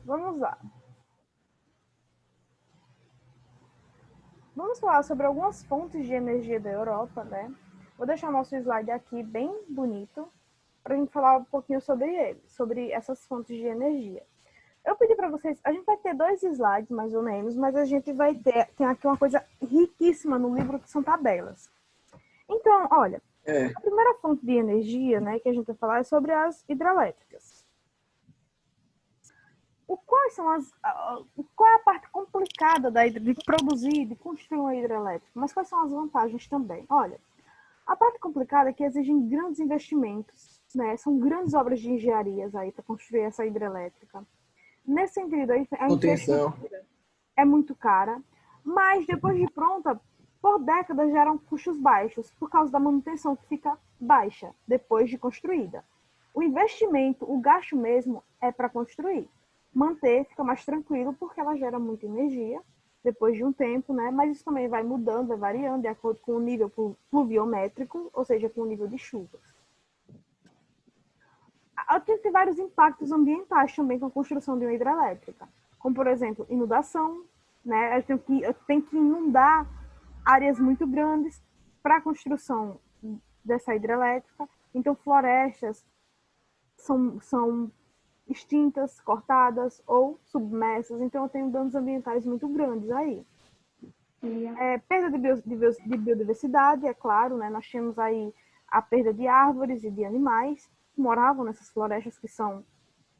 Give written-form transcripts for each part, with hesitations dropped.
Vamos lá. Vamos falar sobre algumas fontes de energia da Europa, né? Vou deixar nosso slide aqui bem bonito para a gente falar um pouquinho sobre ele, sobre essas fontes de energia. Eu pedi para vocês, a gente vai ter 2 slides mais ou menos, mas a gente vai ter, tem aqui uma coisa riquíssima no livro que são tabelas. Então, olha, a primeira fonte de energia, né, que a gente vai falar é sobre as hidrelétricas. Qual é a parte complicada de produzir, de construir uma hidrelétrica? Mas quais são as vantagens também? Olha, a parte complicada é que exigem grandes investimentos, né? São grandes obras de engenharias aí para construir essa hidrelétrica. Nesse sentido, a Manutenção. infraestrutura é muito cara, mas depois de pronta, por décadas geram custos baixos, por causa da manutenção que fica baixa depois de construída. O investimento, o gasto mesmo, é para construir. Manter fica mais tranquilo, porque ela gera muita energia depois de um tempo, né? Mas isso também vai mudando, vai variando de acordo com o nível pluviométrico, ou seja, com o nível de chuvas. Tem vários impactos ambientais também com a construção de uma hidrelétrica, como, por exemplo, inundação, né? A gente tem que inundar áreas muito grandes para a construção dessa hidrelétrica. Então, florestas são extintas, cortadas ou submersas. Então, eu tenho danos ambientais muito grandes aí. Perda de biodiversidade, é claro, né? Nós temos aí a perda de árvores e de animais que moravam nessas florestas que são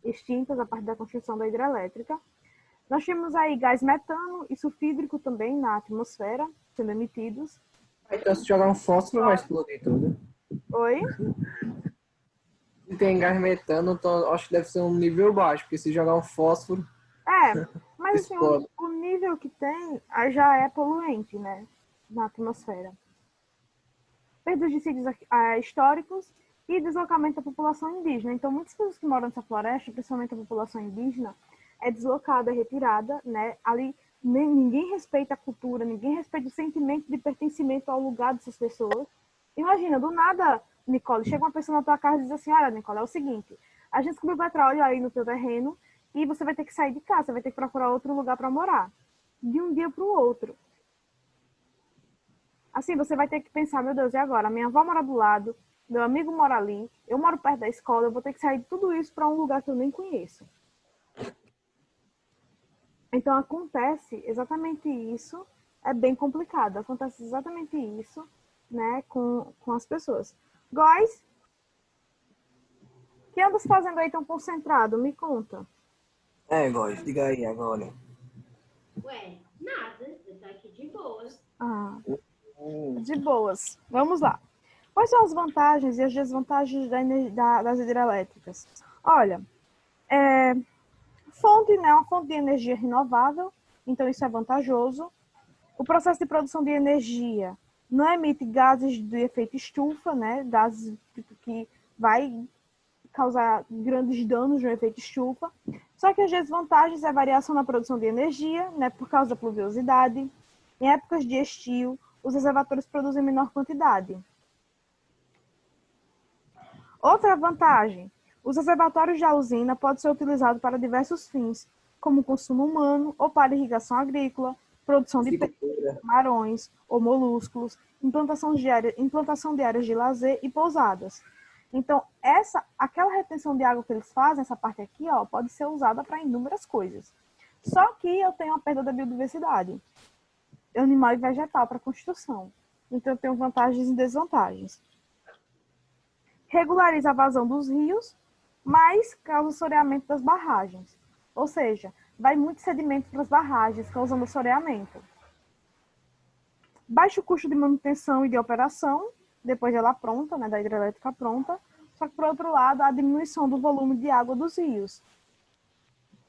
extintas a partir da construção da hidrelétrica. Nós temos aí gás metano e sulfídrico também na atmosfera sendo emitidos. Então, se jogar um fósforo, vai explodir tudo. Oi? Se tem gás metano, então acho que deve ser um nível baixo, porque se jogar um fósforo, Mas assim, explode. o nível que tem já é poluente, né? Na atmosfera. Perda de sítios históricos e deslocamento da população indígena. Então, muitas pessoas que moram nessa floresta, principalmente a população indígena, é deslocada, é retirada, né? Ali ninguém respeita a cultura, ninguém respeita o sentimento de pertencimento ao lugar dessas pessoas. Imagina, do nada, Nicole, chega uma pessoa na tua casa e diz assim, olha, Nicole, é o seguinte, a gente descobriu petróleo aí no teu terreno e você vai ter que sair de casa, você vai ter que procurar outro lugar para morar. De um dia para o outro. Assim, você vai ter que pensar, meu Deus, e agora? Minha avó mora do lado, meu amigo mora ali, eu moro perto da escola, eu vou ter que sair de tudo isso para um lugar que eu nem conheço. Então, acontece exatamente isso, é bem complicado, acontece exatamente isso, né, com as pessoas. Góis, o que andas fazendo aí tão concentrado? Me conta. Góis, diga aí agora. Ué, nada, eu tô aqui de boas. Ah, de boas. Vamos lá. Quais são as vantagens e as desvantagens das hidrelétricas? Olha, fonte, né, uma fonte de energia renovável, então isso é vantajoso. O processo de produção de energia não emite gases de efeito estufa, né, gases que vai causar grandes danos no efeito estufa. Só que as desvantagens é a variação na produção de energia, né, por causa da pluviosidade. Em épocas de estio, os reservatórios produzem menor quantidade. Outra vantagem, os reservatórios da usina podem ser utilizados para diversos fins, como consumo humano ou para irrigação agrícola, produção de peixes, camarões ou molúsculos, implantação de áreas de lazer e pousadas. Então, aquela retenção de água que eles fazem, essa parte aqui, ó, pode ser usada para inúmeras coisas. Só que eu tenho a perda da biodiversidade, animal e vegetal para construção. Então, eu tenho vantagens e desvantagens. Regulariza a vazão dos rios, mas causa soreamento das barragens. Ou seja, vai muito sedimento para as barragens, causando soreamento. Baixo custo de manutenção e de operação, depois dela pronta, né, da hidrelétrica pronta. Só que, por outro lado, a diminuição do volume de água dos rios.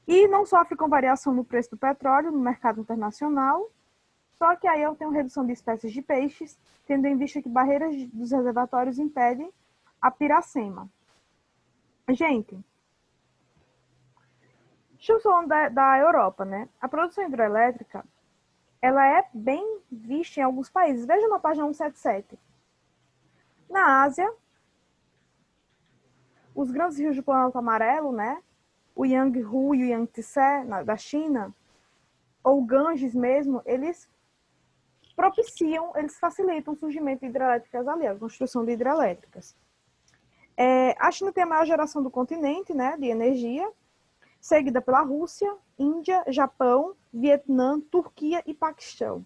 E não sofre com variação no preço do petróleo no mercado internacional. Só que aí eu tenho redução de espécies de peixes, tendo em vista que barreiras dos reservatórios impedem a piracema. Gente, estamos falando da Europa, né? A produção hidrelétrica, ela é bem vista em alguns países. Veja na página 177. Na Ásia, os grandes rios do planeta amarelo, né? o Yangtze e o Yangtze da China, ou o Ganges mesmo, eles propiciam, eles facilitam o surgimento de hidrelétricas ali, a construção de hidrelétricas. A China tem a maior geração do continente, né, de energia, seguida pela Rússia, Índia, Japão, Vietnã, Turquia e Paquistão.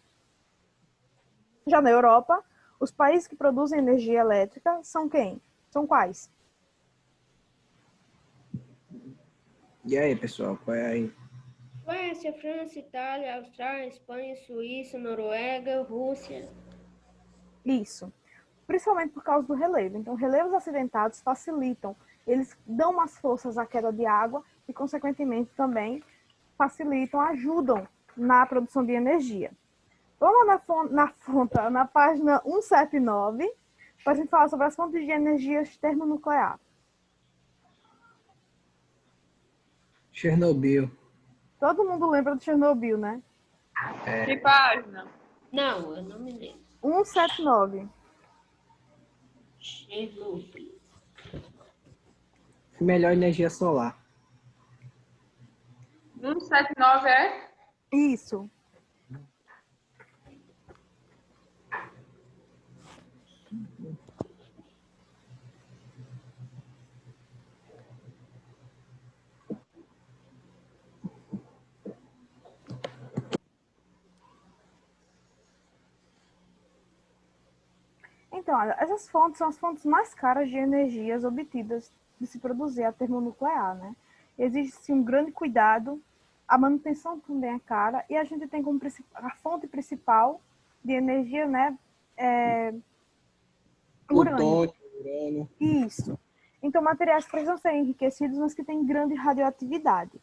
Já na Europa, os países que produzem energia elétrica são quem? São quais? E aí, pessoal, qual é aí? Suécia, França, Itália, Austrália, Espanha, Suíça, Noruega, Rússia. Isso. Principalmente por causa do relevo. Então, relevos acidentados facilitam, eles dão umas forças à queda de água e, consequentemente, também facilitam, ajudam na produção de energia. Vamos na página 179, para a gente falar sobre as fontes de energias termonuclear. Chernobyl. Todo mundo lembra de Chernobyl, né? Que página? Não, eu não me lembro. 179. Chernobyl. Melhor energia solar. 179 é? Isso. Então, olha, essas fontes são as fontes mais caras de energias obtidas de se produzir a termonuclear, né? Existe um grande cuidado, a manutenção também é cara, e a gente tem como a fonte principal de energia, né, urânio. Plutônio, urânio. Isso. Então, materiais precisam ser enriquecidos, mas que têm grande radioatividade.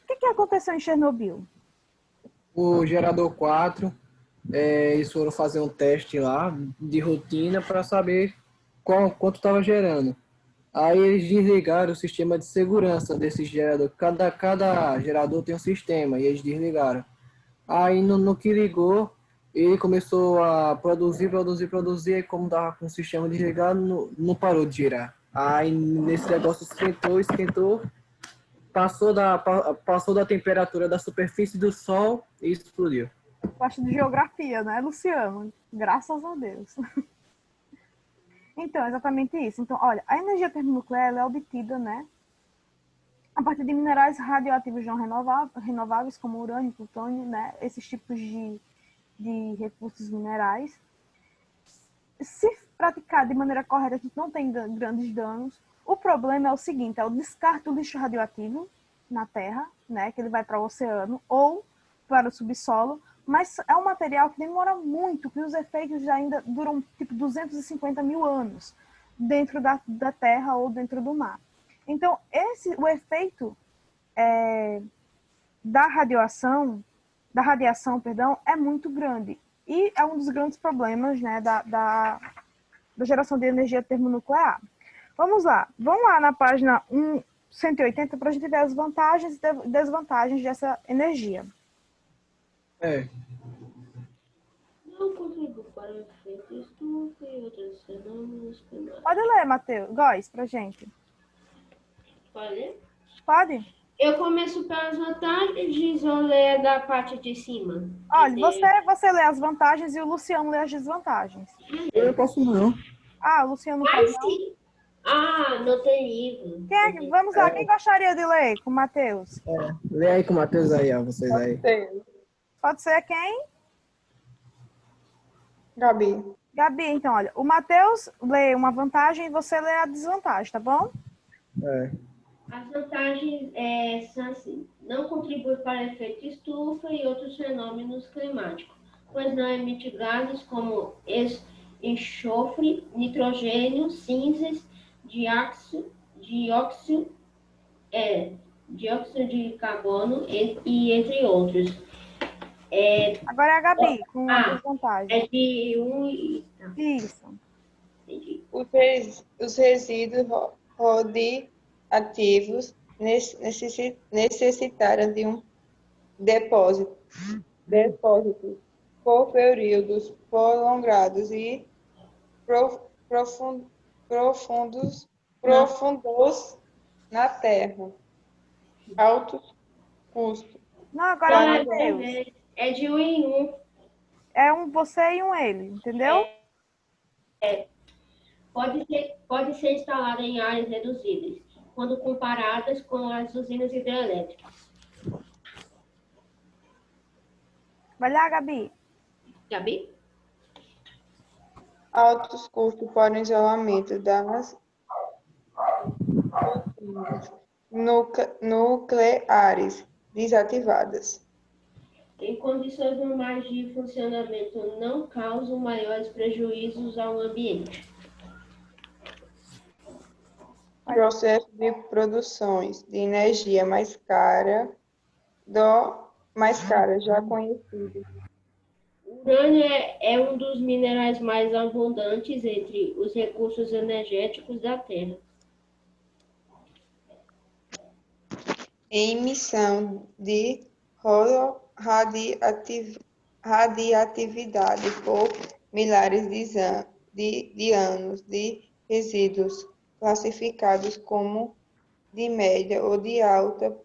O que aconteceu em Chernobyl? O gerador 4, eles foram fazer um teste lá de rotina para saber quanto estava gerando. Aí eles desligaram o sistema de segurança desse gerador. Cada gerador tem um sistema e eles desligaram. Aí no que ligou, ele começou a produzir, e como estava com o sistema desligado, não parou de girar. Aí nesse negócio esquentou, passou da temperatura da superfície do Sol e explodiu. Gosto de geografia, né, Luciano? Graças a Deus. Então, exatamente isso. Então, olha, a energia termonuclear ela é obtida, né, a partir de minerais radioativos não renováveis, como urânio, plutônio, né, esses tipos de recursos minerais. Se praticar de maneira correta, a gente não tem grandes danos. O problema é o seguinte, é o descarte do lixo radioativo na Terra, né, que ele vai para o oceano ou para o subsolo, mas é um material que demora muito, que os efeitos ainda duram tipo 250 mil anos dentro da Terra ou dentro do mar. Então, o efeito da radiação, é muito grande. E é um dos grandes problemas, né, da geração de energia termonuclear. Vamos lá na página 180 para a gente ver as vantagens e desvantagens dessa energia. Não contribui para o efeito estufa e outros fenômenos climáticos. Pode ler, Matheus. Góis, pra gente. Pode? Pode? Eu começo pelas vantagens ou ler da parte de cima? Olha, você lê as vantagens e o Luciano lê as desvantagens. Eu não posso não. Ah, o Luciano pode não? Sim. Ah, não tem livro. Vamos lá, quem gostaria de ler com o Matheus? Lê aí com o Matheus aí, ó, vocês aí. Tem. Pode ser quem? Gabi. Gabi, então, olha, o Matheus lê uma vantagem e você lê a desvantagem, tá bom? As vantagens são assim, não contribui para efeito estufa e outros fenômenos climáticos, pois não emite gases como enxofre, nitrogênio, cinzas, dióxido de carbono e entre outros. Agora é a Gabi, com a desvantagem. É de Isso. Entendi. Os resíduos radioativos necessitaram de um depósito por períodos prolongados e profundos na terra. Altos custos. Não, agora é o Ah, Matheus. é de um em um. É um você e um ele, entendeu? Pode ser instalada em áreas reduzidas, quando comparadas com as usinas hidrelétricas. Vai lá, Gabi. Gabi? Altos custos para o isolamento das usinas nucleares desativadas. Em condições normais de funcionamento, não causam maiores prejuízos ao ambiente. Processo de produções de energia mais cara, já conhecido. O urânio é um dos minerais mais abundantes entre os recursos energéticos da Terra. Emissão de radiatividade por milhares de anos de resíduos classificados como de média ou de alta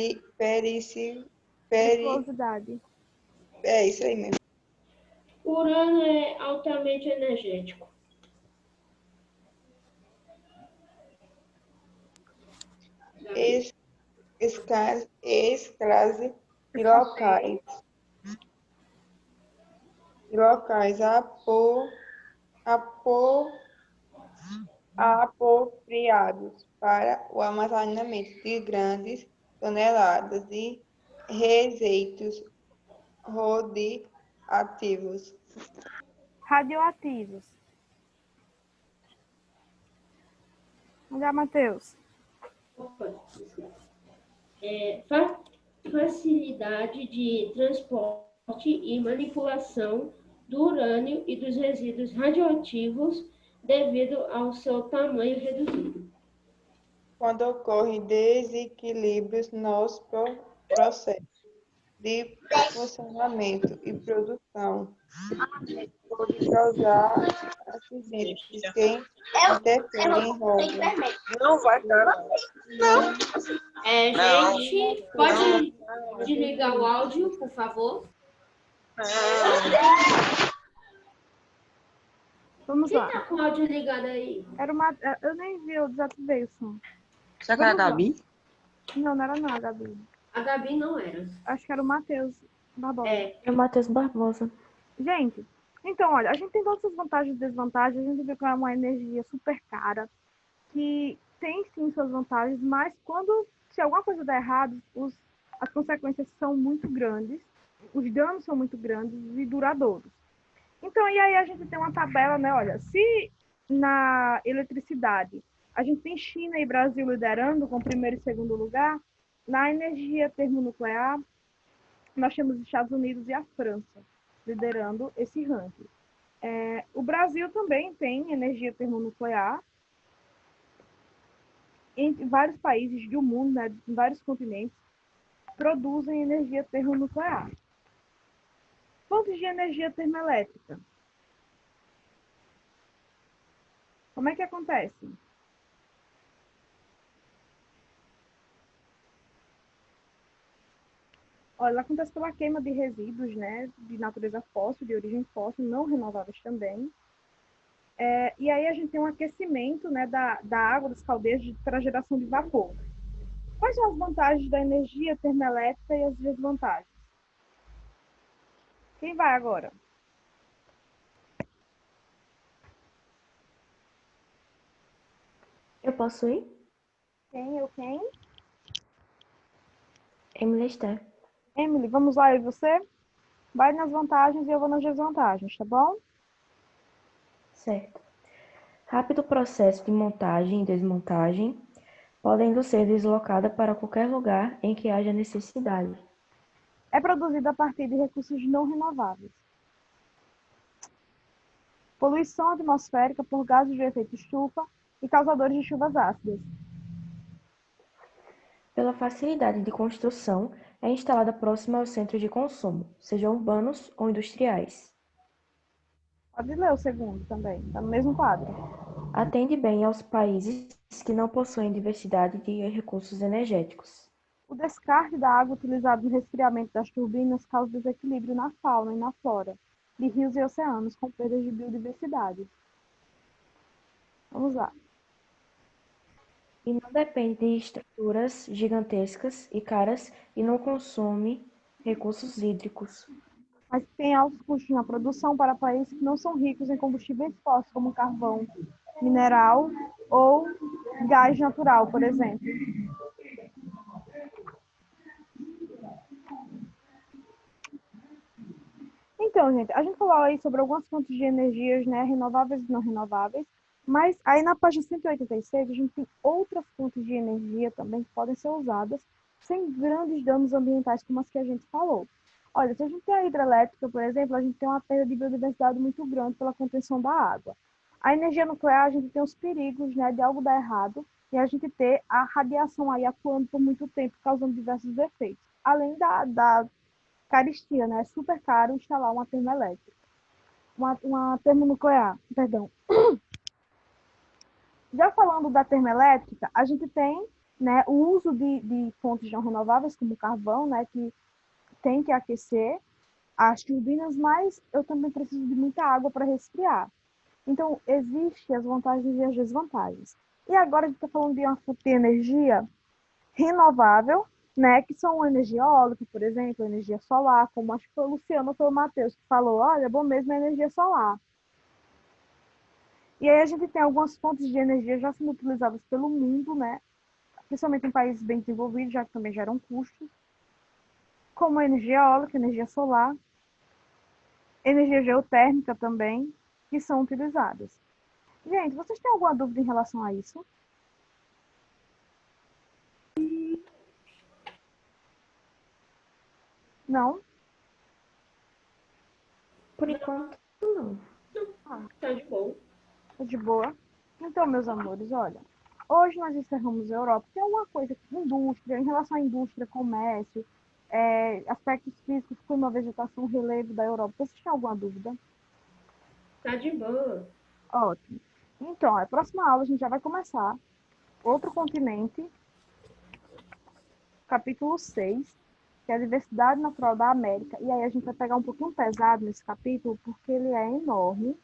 Periculosidade. é isso aí mesmo. O urânio é altamente energético. Escase e locais apropriados para o armazenamento de grandes toneladas de resíduos radioativos. Radioativos. Olha, Matheus. Opa, facilidade de transporte e manipulação do urânio e dos resíduos radioativos devido ao seu tamanho reduzido. Quando ocorrem desequilíbrios nos processos de funcionamento e produção, pode causar acidentes que interferem em roubo. Não vai, cara. Gente, pode desligar o áudio, por favor? Vamos Quem lá. tá com o áudio ligado aí? Era uma... Eu nem vi, eu desativei o som. Será que era a Gabi? Não, não era não, a Gabi. A Gabi não era. Acho que era o Matheus Barbosa. É o Matheus Barbosa. Gente, então, olha, a gente tem todas as vantagens e desvantagens. A gente vê que é uma energia super cara, que tem sim suas vantagens, mas se alguma coisa der errado, as consequências são muito grandes, os danos são muito grandes e duradouros. Então, e aí a gente tem uma tabela, né? Olha, se na eletricidade a gente tem China e Brasil liderando com primeiro e segundo lugar, na energia termonuclear nós temos os Estados Unidos e a França liderando esse ranking. O Brasil também tem energia termonuclear em vários países do mundo, né, em vários continentes, produzem energia termonuclear. Fontes de energia termoelétrica. Como é que acontece? Olha, ela acontece pela queima de resíduos, né, de natureza fóssil, de origem fóssil, não renováveis também. E aí a gente tem um aquecimento, né, da água das caldeiras para geração de vapor. Quais são as vantagens da energia termoelétrica e as desvantagens? Quem vai agora? Eu posso ir? Quem? Emily Esther. Emily, vamos lá, eu e você? Vai nas vantagens e eu vou nas desvantagens, tá bom? Certo. Rápido processo de montagem e desmontagem, podendo ser deslocada para qualquer lugar em que haja necessidade. É produzida a partir de recursos não renováveis. Poluição atmosférica por gases de efeito estufa e causadores de chuvas ácidas. Pela facilidade de construção, é instalada próxima aos centros de consumo, sejam urbanos ou industriais. Pode ler o segundo também, está no mesmo quadro. Atende bem aos países que não possuem diversidade de recursos energéticos. O descarte da água utilizada no resfriamento das turbinas causa desequilíbrio na fauna e na flora de rios e oceanos, com perdas de biodiversidade. Vamos lá. E não depende de estruturas gigantescas e caras e não consome recursos hídricos. Mas tem altos custos na produção para países que não são ricos em combustíveis fósseis, como carvão mineral ou gás natural, por exemplo. Então, gente, a gente falou aí sobre algumas fontes de energias, né, renováveis e não renováveis, mas aí na página 186 a gente tem outras fontes de energia também que podem ser usadas sem grandes danos ambientais como as que a gente falou. Olha, se a gente tem a hidrelétrica, por exemplo, a gente tem uma perda de biodiversidade muito grande pela contenção da água. A energia nuclear, a gente tem os perigos, né, de algo dar errado e a gente ter a radiação aí atuando por muito tempo, causando diversos efeitos. Além da caristia, né? É super caro instalar uma termoelétrica. Uma termonuclear, perdão. Já falando da termoelétrica, a gente tem, né, o uso de fontes não renováveis, como carvão, né, que tem que aquecer as turbinas, mas eu também preciso de muita água para resfriar. Então, existem as vantagens e as desvantagens. E agora a gente está falando de uma fonte de energia renovável, né, que são energia eólica, por exemplo, energia solar, como acho que foi o Luciano ou foi o Matheus que falou, olha, bom mesmo é energia solar. E aí a gente tem algumas fontes de energia já sendo utilizadas pelo mundo, né, principalmente em países bem desenvolvidos, já que também geram custos, como a energia eólica, energia solar, energia geotérmica também, que são utilizadas. Gente, vocês têm alguma dúvida em relação a isso? Não? Por enquanto, não. Tá de bom. Tá de boa? Então, meus amores, olha, hoje nós encerramos a Europa. Tem alguma coisa, indústria, em relação à indústria, comércio, aspectos físicos, clima, vegetação, relevo da Europa. Vocês têm alguma dúvida? Tá de boa. Ótimo. Então, a próxima aula a gente já vai começar. Outro continente, capítulo 6, que é a diversidade natural da América. E aí a gente vai pegar um pouquinho pesado nesse capítulo, porque ele é enorme.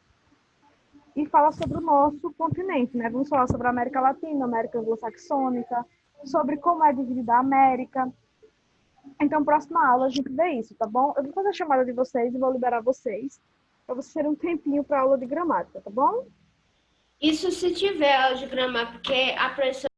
E fala sobre o nosso continente, né? Vamos falar sobre a América Latina, América Anglo-Saxônica, sobre como é dividida a América. Então, próxima aula a gente vê isso, tá bom? Eu vou fazer a chamada de vocês e vou liberar vocês, para vocês terem um tempinho para aula de gramática, tá bom? Isso se tiver aula de gramática, porque a professora